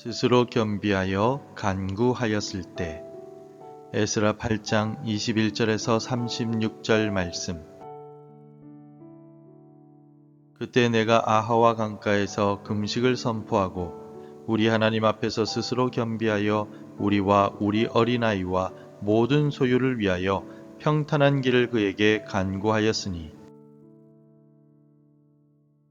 스스로 겸비하여 간구하였을 때. 에스라 8장 21절에서 36절 말씀. 그때 내가 아하와 강가에서 금식을 선포하고 우리 하나님 앞에서 스스로 겸비하여 우리와 우리 어린아이와 모든 소유를 위하여 평탄한 길을 그에게 간구하였으니,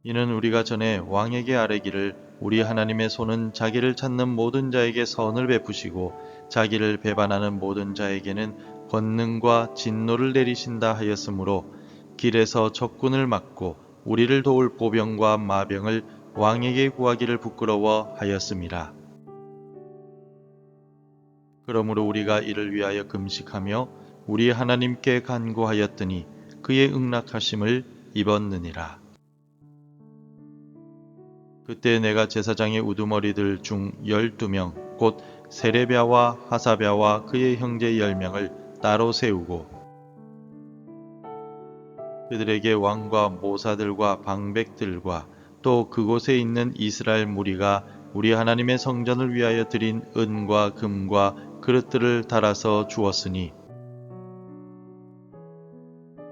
이는 우리가 전에 왕에게 아뢰기를 우리 하나님의 손은 자기를 찾는 모든 자에게 선을 베푸시고 자기를 배반하는 모든 자에게는 권능과 진노를 내리신다 하였으므로 길에서 적군을 막고 우리를 도울 보병과 마병을 왕에게 구하기를 부끄러워 하였음이라. 그러므로 우리가 이를 위하여 금식하며 우리 하나님께 간구하였더니 그의 응낙하심을 입었느니라. 그때 내가 제사장의 우두머리들 중 12명 곧 세레랴와 하사랴와 그의 형제 10명을 따로 세우고 그들에게 왕과 모사들과 방백들과 또 그곳에 있는 이스라엘 무리가 우리 하나님의 성전을 위하여 드린 은과 금과 그릇들을 달아서 주었으니,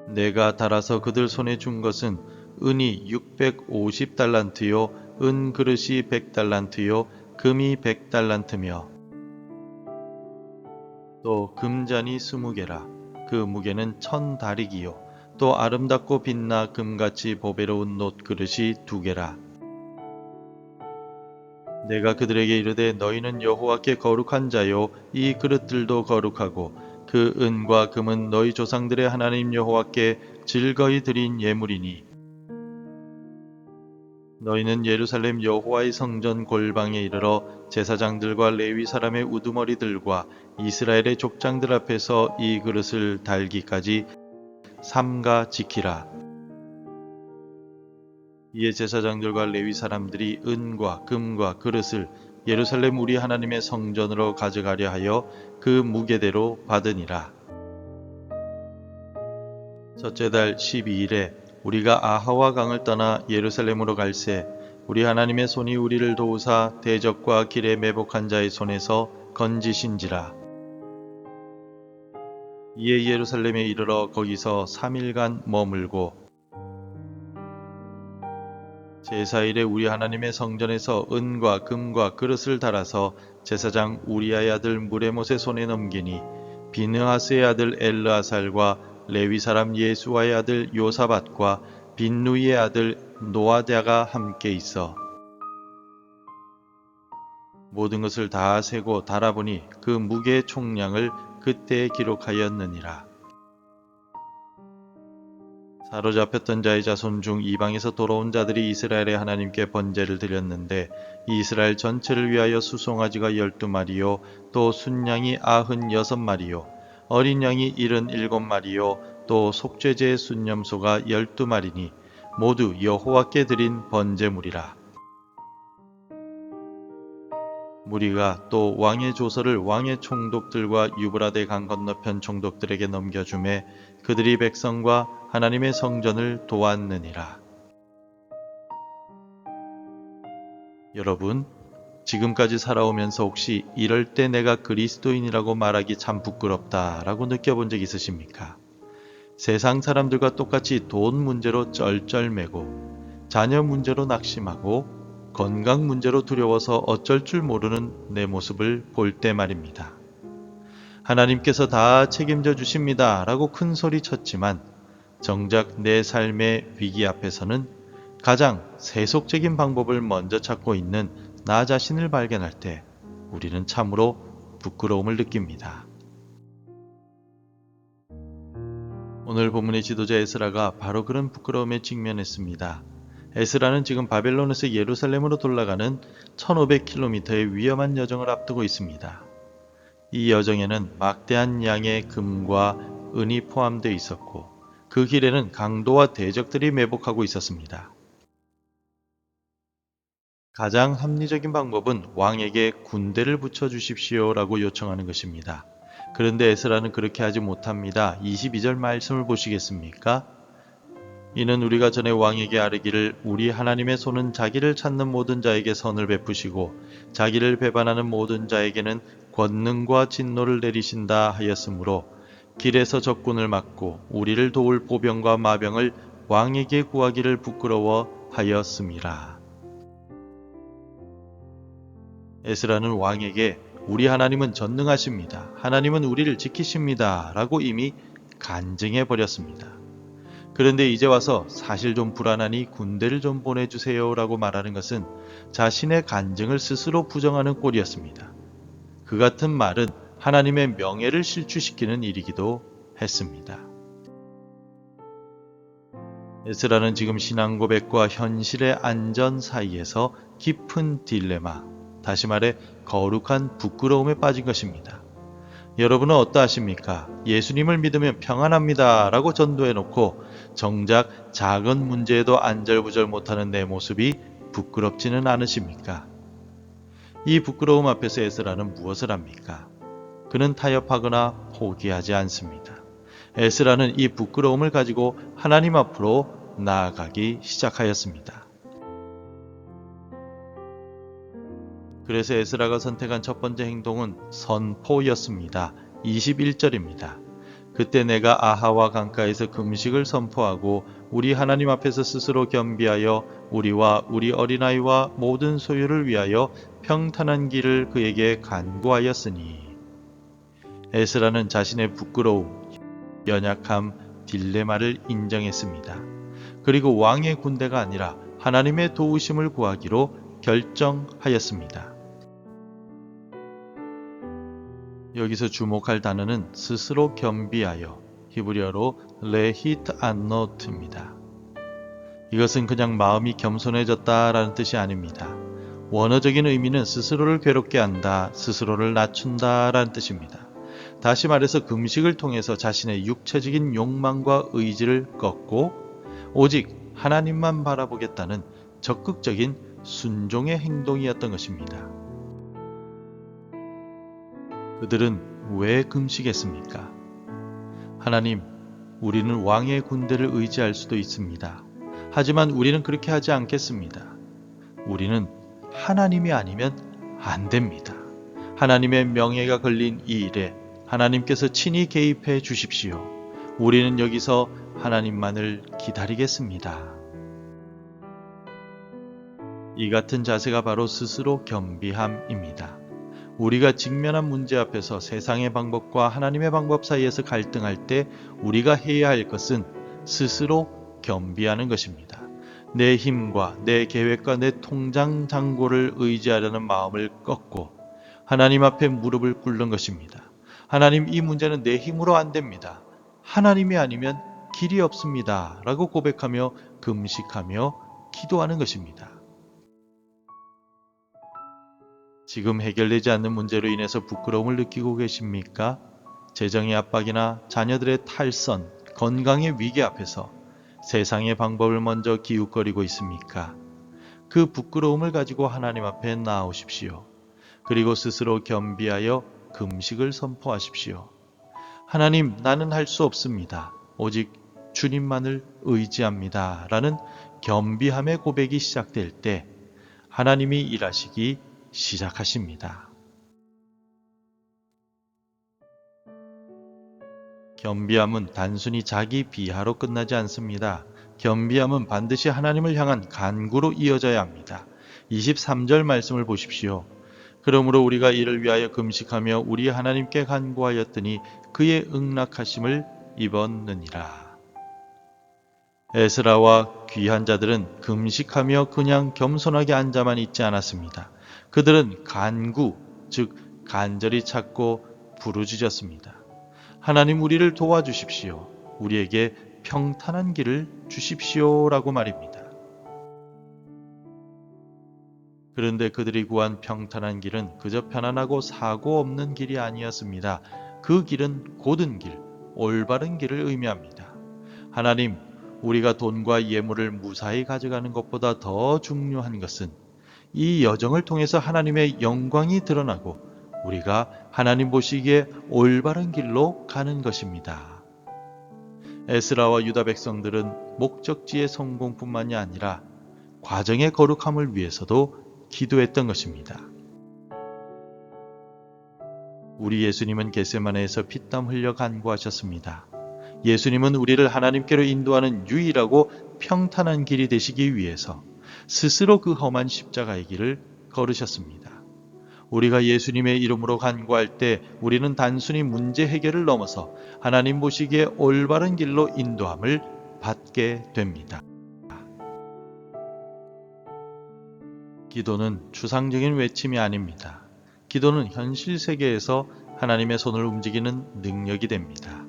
내가 달아서 그들 손에 준 것은 은이 650달란트요 은 그릇이 100달란트요 금이 100달란트며 또 금잔이 20개라. 그 무게는 1000다릭이요 또 아름답고 빛나 금같이 보배로운 놋 그릇이 2개라. 내가 그들에게 이르되 너희는 여호와께 거룩한 자요 이 그릇들도 거룩하고 그 은과 금은 너희 조상들의 하나님 여호와께 즐거이 드린 예물이니, 너희는 예루살렘 여호와의 성전 골방에 이르러 제사장들과 레위 사람의 우두머리들과 이스라엘의 족장들 앞에서 이 그릇을 달기까지 삼가 지키라. 이에 제사장들과 레위 사람들이 은과 금과 그릇을 예루살렘 우리 하나님의 성전으로 가져가려 하여 그 무게대로 받으니라. 첫째 달 12일에 우리가 아하와 강을 떠나 예루살렘으로 갈새 우리 하나님의 손이 우리를 도우사 대적과 길에 매복한 자의 손에서 건지신지라. 이에 예루살렘에 이르러 거기서 3일간 머물고 제4일에 우리 하나님의 성전에서 은과 금과 그릇을 달아서 제사장 우리아의 아들 무레못의 손에 넘기니, 비느하스의 아들 엘르아살과 레위 사람 예수아의 아들 요사밧과 빈누이의 아들 노아랴가 함께 있어 모든 것을 다 세고 달아보니 그 무게의 총량을 그때에 기록하였느니라. 사로잡혔던 자의 자손 중 이방에서 돌아온 자들이 이스라엘의 하나님께 번제를 드렸는데, 이스라엘 전체를 위하여 수송아지가 12마리요 또 순양이 96마리요 어린 양이 77마리요 또 속죄제의 순념소가 12마리니 모두 여호와께 드린 번제물이라. 무리가 또 왕의 조서를 왕의 총독들과 유브라데 강 건너편 총독들에게 넘겨주매 그들이 백성과 하나님의 성전을 도왔느니라. 여러분, 지금까지 살아오면서 혹시 이럴 때 내가 그리스도인이라고 말하기 참 부끄럽다라고 느껴본 적 있으십니까? 세상 사람들과 똑같이 돈 문제로 쩔쩔매고 자녀 문제로 낙심하고 건강 문제로 두려워서 어쩔 줄 모르는 내 모습을 볼 때 말입니다. 하나님께서 다 책임져 주십니다 라고 큰 소리 쳤지만 정작 내 삶의 위기 앞에서는 가장 세속적인 방법을 먼저 찾고 있는 나 자신을 발견할 때 우리는 참으로 부끄러움을 느낍니다. 오늘 본문의 지도자 에스라가 바로 그런 부끄러움에 직면했습니다. 에스라는 지금 바벨론에서 예루살렘으로 돌아가는 1500km의 위험한 여정을 앞두고 있습니다. 이 여정에는 막대한 양의 금과 은이 포함되어 있었고 그 길에는 강도와 대적들이 매복하고 있었습니다. 가장 합리적인 방법은 왕에게 군대를 붙여주십시오 라고 요청하는 것입니다. 그런데 에스라는 그렇게 하지 못합니다. 22절 말씀을 보시겠습니까? 이는 우리가 전에 왕에게 아뢰기를 우리 하나님의 손은 자기를 찾는 모든 자에게 선을 베푸시고 자기를 배반하는 모든 자에게는 권능과 진노를 내리신다 하였으므로 길에서 적군을 막고 우리를 도울 보병과 마병을 왕에게 구하기를 부끄러워 하였음이라. 에스라는 왕에게 우리 하나님은 전능하십니다. 하나님은 우리를 지키십니다. 라고 이미 간증해 버렸습니다. 그런데 이제 와서 사실 좀 불안하니 군대를 좀 보내주세요 라고 말하는 것은 자신의 간증을 스스로 부정하는 꼴이었습니다. 그 같은 말은 하나님의 명예를 실추시키는 일이기도 했습니다. 에스라는 지금 신앙 고백과 현실의 안전 사이에서 깊은 딜레마, 다시 말해 거룩한 부끄러움에 빠진 것입니다. 여러분은 어떠하십니까? 예수님을 믿으면 평안합니다 라고 전도해놓고 정작 작은 문제에도 안절부절 못하는 내 모습이 부끄럽지는 않으십니까? 이 부끄러움 앞에서 에스라는 무엇을 합니까? 그는 타협하거나 포기하지 않습니다. 에스라는 이 부끄러움을 가지고 하나님 앞으로 나아가기 시작하였습니다. 그래서 에스라가 선택한 첫 번째 행동은 선포였습니다. 21절입니다. 그때 내가 아하와 강가에서 금식을 선포하고 우리 하나님 앞에서 스스로 겸비하여 우리와 우리 어린아이와 모든 소유를 위하여 평탄한 길을 그에게 간구하였으니. 에스라는 자신의 부끄러움, 연약함, 딜레마를 인정했습니다. 그리고 왕의 군대가 아니라 하나님의 도우심을 구하기로 결정하였습니다. 여기서 주목할 단어는 스스로 겸비하여, 히브리어로 레히트 안노트입니다. 이것은 그냥 마음이 겸손해졌다라는 뜻이 아닙니다. 원어적인 의미는 스스로를 괴롭게 한다, 스스로를 낮춘다라는 뜻입니다. 다시 말해서 금식을 통해서 자신의 육체적인 욕망과 의지를 꺾고 오직 하나님만 바라보겠다는 적극적인 순종의 행동이었던 것입니다. 그들은 왜 금식했습니까? 하나님, 우리는 왕의 군대를 의지할 수도 있습니다. 하지만 우리는 그렇게 하지 않겠습니다. 우리는 하나님이 아니면 안 됩니다. 하나님의 명예가 걸린 이 일에 하나님께서 친히 개입해 주십시오. 우리는 여기서 하나님만을 기다리겠습니다. 이 같은 자세가 바로 스스로 겸비함입니다. 우리가 직면한 문제 앞에서 세상의 방법과 하나님의 방법 사이에서 갈등할 때 우리가 해야 할 것은 스스로 겸비하는 것입니다. 내 힘과 내 계획과 내 통장 잔고를 의지하려는 마음을 꺾고 하나님 앞에 무릎을 꿇는 것입니다. 하나님, 이 문제는 내 힘으로 안 됩니다. 하나님이 아니면 길이 없습니다. 라고 고백하며 금식하며 기도하는 것입니다. 지금 해결되지 않는 문제로 인해서 부끄러움을 느끼고 계십니까? 재정의 압박이나 자녀들의 탈선, 건강의 위기 앞에서 세상의 방법을 먼저 기웃거리고 있습니까? 그 부끄러움을 가지고 하나님 앞에 나아오십시오. 그리고 스스로 겸비하여 금식을 선포하십시오. 하나님, 나는 할 수 없습니다. 오직 주님만을 의지합니다. 라는 겸비함의 고백이 시작될 때 하나님이 일하시기 시작하십니다. 겸비함은 단순히 자기 비하로 끝나지 않습니다. 겸비함은 반드시 하나님을 향한 간구로 이어져야 합니다. 23절 말씀을 보십시오. 그러므로 우리가 이를 위하여 금식하며 우리 하나님께 간구하였더니 그의 응낙하심을 입었느니라. 에스라와 귀한 자들은 금식하며 그냥 겸손하게 앉아만 있지 않았습니다. 그들은 간구, 즉 간절히 찾고 부르짖었습니다. 하나님, 우리를 도와주십시오. 우리에게 평탄한 길을 주십시오라고 말입니다. 그런데 그들이 구한 평탄한 길은 그저 편안하고 사고 없는 길이 아니었습니다. 그 길은 곧은 길, 올바른 길을 의미합니다. 하나님, 우리가 돈과 예물을 무사히 가져가는 것보다 더 중요한 것은 이 여정을 통해서 하나님의 영광이 드러나고 우리가 하나님 보시기에 올바른 길로 가는 것입니다. 에스라와 유다 백성들은 목적지의 성공뿐만이 아니라 과정의 거룩함을 위해서도 기도했던 것입니다. 우리 예수님은 겟세마네에서 피땀 흘려 간구하셨습니다. 예수님은 우리를 하나님께로 인도하는 유일하고 평탄한 길이 되시기 위해서 스스로 그 험한 십자가의 길을 걸으셨습니다. 우리가 예수님의 이름으로 간구할 때 우리는 단순히 문제 해결을 넘어서 하나님 보시기에 올바른 길로 인도함을 받게 됩니다. 기도는 추상적인 외침이 아닙니다. 기도는 현실 세계에서 하나님의 손을 움직이는 능력이 됩니다.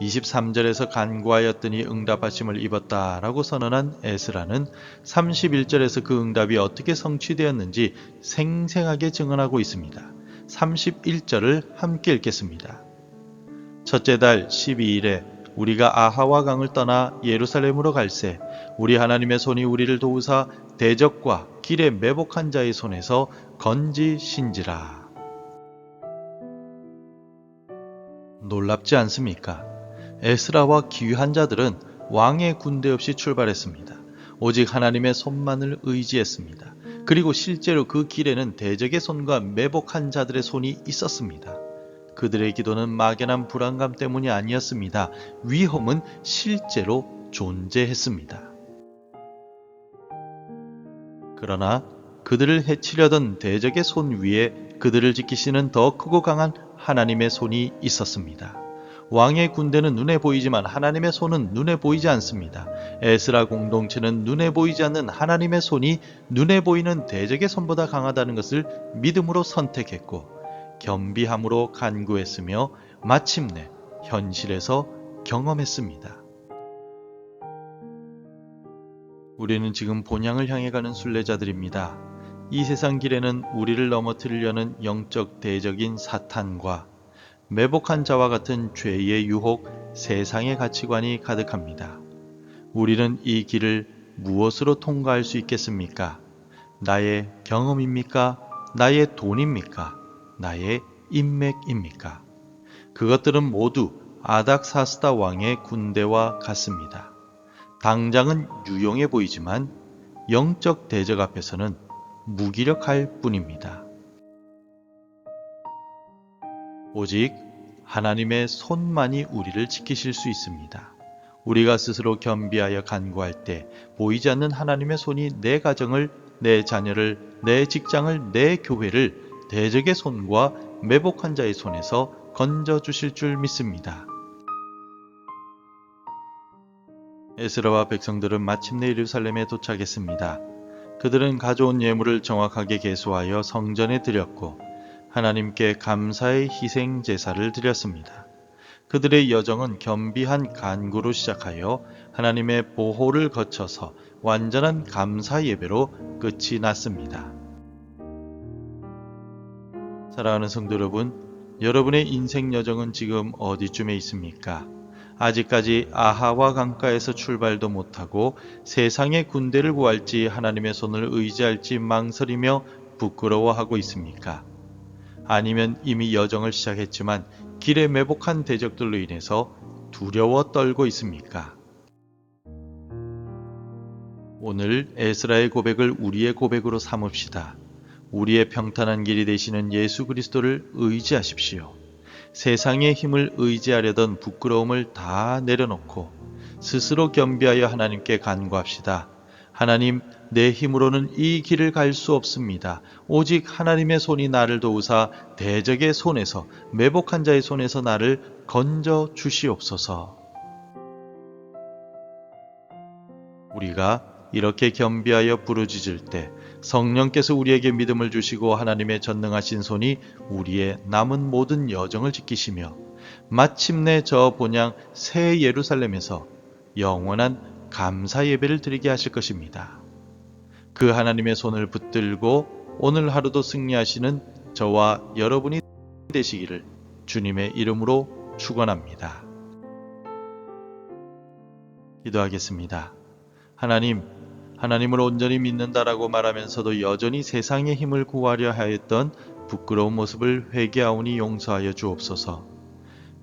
23절에서 간구하였더니 응답하심을 입었다라고 선언한 에스라는 31절에서 그 응답이 어떻게 성취되었는지 생생하게 증언하고 있습니다. 31절을 함께 읽겠습니다. 첫째 달 12일에 우리가 아하와 강을 떠나 예루살렘으로 갈새 우리 하나님의 손이 우리를 도우사 대적과 길에 매복한 자의 손에서 건지신지라. 놀랍지 않습니까? 에스라와 기유한 자들은 왕의 군대 없이 출발했습니다. 오직 하나님의 손만을 의지했습니다. 그리고 실제로 그 길에는 대적의 손과 매복한 자들의 손이 있었습니다. 그들의 기도는 막연한 불안감 때문이 아니었습니다. 위험은 실제로 존재했습니다. 그러나 그들을 해치려던 대적의 손 위에 그들을 지키시는 더 크고 강한 하나님의 손이 있었습니다. 왕의 군대는 눈에 보이지만 하나님의 손은 눈에 보이지 않습니다. 에스라 공동체는 눈에 보이지 않는 하나님의 손이 눈에 보이는 대적의 손보다 강하다는 것을 믿음으로 선택했고 겸비함으로 간구했으며 마침내 현실에서 경험했습니다. 우리는 지금 본향을 향해 가는 순례자들입니다. 이 세상 길에는 우리를 넘어뜨리려는 영적 대적인 사탄과 매복한 자와 같은 죄의 유혹, 세상의 가치관이 가득합니다. 우리는 이 길을 무엇으로 통과할 수 있겠습니까? 나의 경험입니까? 나의 돈입니까? 나의 인맥입니까? 그것들은 모두 아닥사스다 왕의 군대와 같습니다. 당장은 유용해 보이지만 영적 대적 앞에서는 무기력할 뿐입니다. 오직 하나님의 손만이 우리를 지키실 수 있습니다. 우리가 스스로 겸비하여 간구할 때 보이지 않는 하나님의 손이 내 가정을, 내 자녀를, 내 직장을, 내 교회를 대적의 손과 매복한 자의 손에서 건져주실 줄 믿습니다. 에스라와 백성들은 마침내 예루살렘에 도착했습니다. 그들은 가져온 예물을 정확하게 계수하여 성전에 드렸고 하나님께 감사의 희생 제사를 드렸습니다. 그들의 여정은 겸비한 간구로 시작하여 하나님의 보호를 거쳐서 완전한 감사 예배로 끝이 났습니다. 사랑하는 성도 여러분, 여러분의 인생 여정은 지금 어디쯤에 있습니까? 아직까지 아하와 강가에서 출발도 못하고 세상의 군대를 구할지 하나님의 손을 의지할지 망설이며 부끄러워하고 있습니까? 아니면 이미 여정을 시작했지만 길에 매복한 대적들로 인해서 두려워 떨고 있습니까? 오늘 에스라의 고백을 우리의 고백으로 삼읍시다. 우리의 평탄한 길이 되시는 예수 그리스도를 의지하십시오. 세상의 힘을 의지하려던 부끄러움을 다 내려놓고 스스로 겸비하여 하나님께 간구합시다. 하나님, 내 힘으로는 이 길을 갈 수 없습니다. 오직 하나님의 손이 나를 도우사 대적의 손에서, 매복한 자의 손에서 나를 건져 주시옵소서. 우리가 이렇게 겸비하여 부르짖을 때 성령께서 우리에게 믿음을 주시고 하나님의 전능하신 손이 우리의 남은 모든 여정을 지키시며 마침내 저 본향 새 예루살렘에서 영원한 감사 예배를 드리게 하실 것입니다. 그 하나님의 손을 붙들고 오늘 하루도 승리하시는 저와 여러분이 되시기를 주님의 이름으로 축원합니다. 기도하겠습니다. 하나님을 온전히 믿는다라고 말하면서도 여전히 세상의 힘을 구하려 하였던 부끄러운 모습을 회개하오니 용서하여 주옵소서.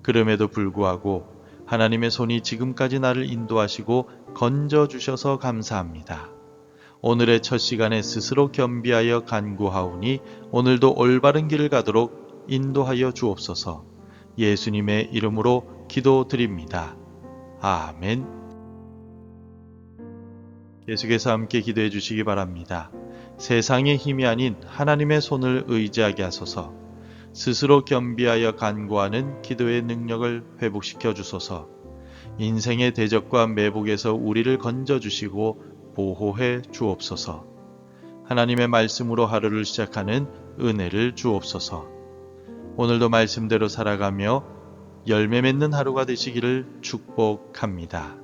그럼에도 불구하고 하나님의 손이 지금까지 나를 인도하시고 건져주셔서 감사합니다. 오늘의 첫 시간에 스스로 겸비하여 간구하오니 오늘도 올바른 길을 가도록 인도하여 주옵소서. 예수님의 이름으로 기도드립니다. 아멘. 계속해서 함께 기도해 주시기 바랍니다. 세상의 힘이 아닌 하나님의 손을 의지하게 하소서. 스스로 겸비하여 간구하는 기도의 능력을 회복시켜 주소서. 인생의 대적과 매복에서 우리를 건져주시고 보호해 주옵소서. 하나님의 말씀으로 하루를 시작하는 은혜를 주옵소서. 오늘도 말씀대로 살아가며 열매 맺는 하루가 되시기를 축복합니다.